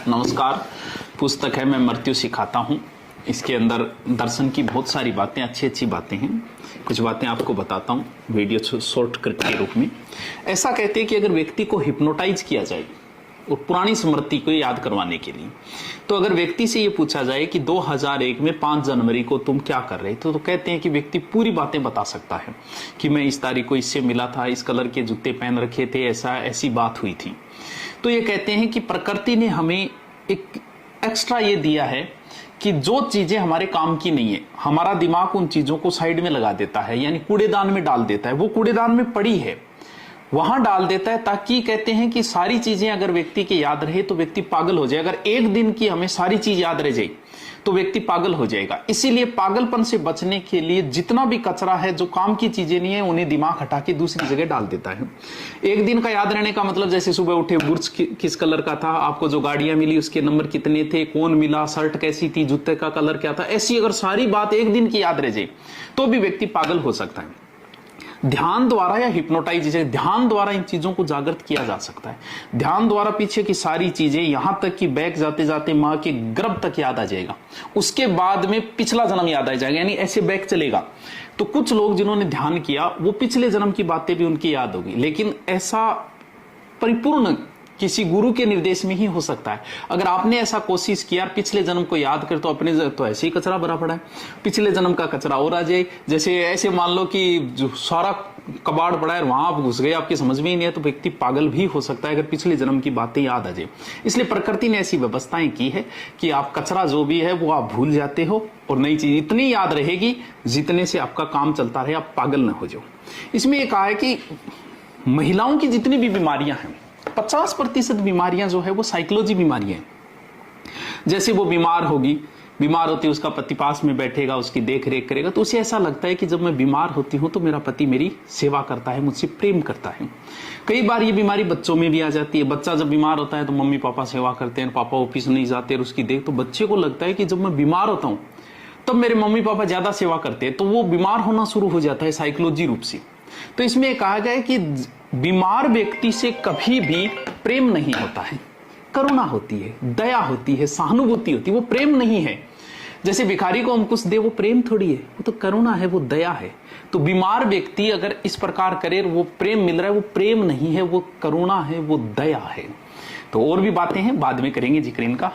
नमस्कार। पुस्तक है मैं मृत्यु सिखाता हूँ। इसके अंदर दर्शन की बहुत सारी बातें, अच्छी अच्छी बातें हैं। कुछ बातें आपको बताता हूँ वीडियो शॉर्टकट के रूप में। ऐसा कहते हैं कि अगर व्यक्ति को हिप्नोटाइज किया जाए और पुरानी स्मृति को याद करवाने के लिए, तो अगर व्यक्ति से ये पूछा जाए कि 2001 में 5 जनवरी को तुम क्या कर रहे थे, तो कहते हैं कि व्यक्ति पूरी बातें बता सकता है कि मैं इस तारीख को इससे मिला था, इस कलर के जूते पहन रखे थे, ऐसी बात हुई थी। तो ये कहते हैं कि प्रकृति ने हमें एक एक्स्ट्रा ये दिया है कि जो चीजें हमारे काम की नहीं है, हमारा दिमाग उन चीजों को साइड में लगा देता है, यानी कूड़ेदान में डाल देता है। वो कूड़ेदान में पड़ी है वहां डाल देता है, ताकि कहते हैं कि सारी चीजें अगर व्यक्ति के याद रहे तो व्यक्ति पागल हो जाए। अगर एक दिन की हमें सारी चीज याद रह जाए तो व्यक्ति पागल हो जाएगा। इसीलिए पागलपन से बचने के लिए जितना भी कचरा है, जो काम की चीजें नहीं है, उन्हें दिमाग हटा के दूसरी जगह डाल देता है। एक दिन का याद रहने का मतलब, जैसे सुबह उठे, बुर्ज किस कलर का था, आपको जो गाड़ियां मिली उसके नंबर कितने थे, कौन मिला, शर्ट कैसी थी, जूते का कलर क्या था, ऐसी अगर सारी बात एक दिन की याद रह जाए तो भी व्यक्ति पागल हो सकता है। ध्यान द्वारा या हिप्नोटाइजेशन, ध्यान द्वारा इन चीजों को जागृत किया जा सकता है। ध्यान द्वारा पीछे की सारी चीजें, यहां तक कि बैक जाते जाते मां के गर्भ तक याद आ जाएगा। उसके बाद में पिछला जन्म याद आ जाएगा, यानी ऐसे बैक चलेगा। तो कुछ लोग जिन्होंने ध्यान किया वो पिछले जन्म की बातें भी उनकी याद होगी, लेकिन ऐसा परिपूर्ण किसी गुरु के निर्देश में ही हो सकता है। अगर आपने ऐसा कोशिश किया पिछले जन्म को याद कर, तो अपने तो ऐसे ही कचरा भरा पड़ा है, पिछले जन्म का कचरा और आ जाए। जैसे ऐसे मान लो कि जो सारा कबाड़ पड़ा है वहां आप घुस गए, आपकी समझ में ही नहीं है, तो व्यक्ति पागल भी हो सकता है अगर पिछले जन्म की बातें याद आ जाए। इसलिए प्रकृति ने ऐसी व्यवस्थाएं की है कि आप कचरा जो भी है वो आप भूल जाते हो, और नई चीज इतनी याद रहेगी जितने से आपका काम चलता रहे, आप पागल न हो जाओ। इसमें यह कहा है कि महिलाओं की जितनी भी बीमारियां हैं, 50% बीमारियां जो है वो साइकोलॉजी बीमारियां हैं। जैसे वो बीमार होती है, उसका पति पास में बैठेगा, उसकी देख रेख करेगा, तो उसे ऐसा लगता है कि जब मैं बीमार होती हूं तो मेरा पति मेरी सेवा करता है, मुझसे प्रेम करता है। कई बार ये बीमारी बच्चों में भी आ जाती है। बच्चा जब बीमार होता है तो मम्मी पापा सेवा करते हैं, पापा ऑफिस नहीं जाते, और उसकी देख, तो बच्चे को लगता है कि जब मैं बीमार होता हूं तब मेरे मम्मी पापा ज्यादा सेवा करते हैं, तो वो बीमार होना शुरू हो जाता है साइकोलॉजी रूप से। तो इसमें कहा गया है कि बीमार व्यक्ति से कभी भी प्रेम नहीं होता है, करुणा होती है, दया होती है, सहानुभूति होती है, वो प्रेम नहीं है। जैसे भिखारी को हम कुछ दे, वो प्रेम थोड़ी है, वो तो करुणा है, वो दया है। तो बीमार व्यक्ति अगर इस प्रकार करे, वो प्रेम मिल रहा है, वो प्रेम नहीं है, वो करुणा है, वो दया है। तो और भी बातें हैं, बाद में करेंगे जिक्र इनका।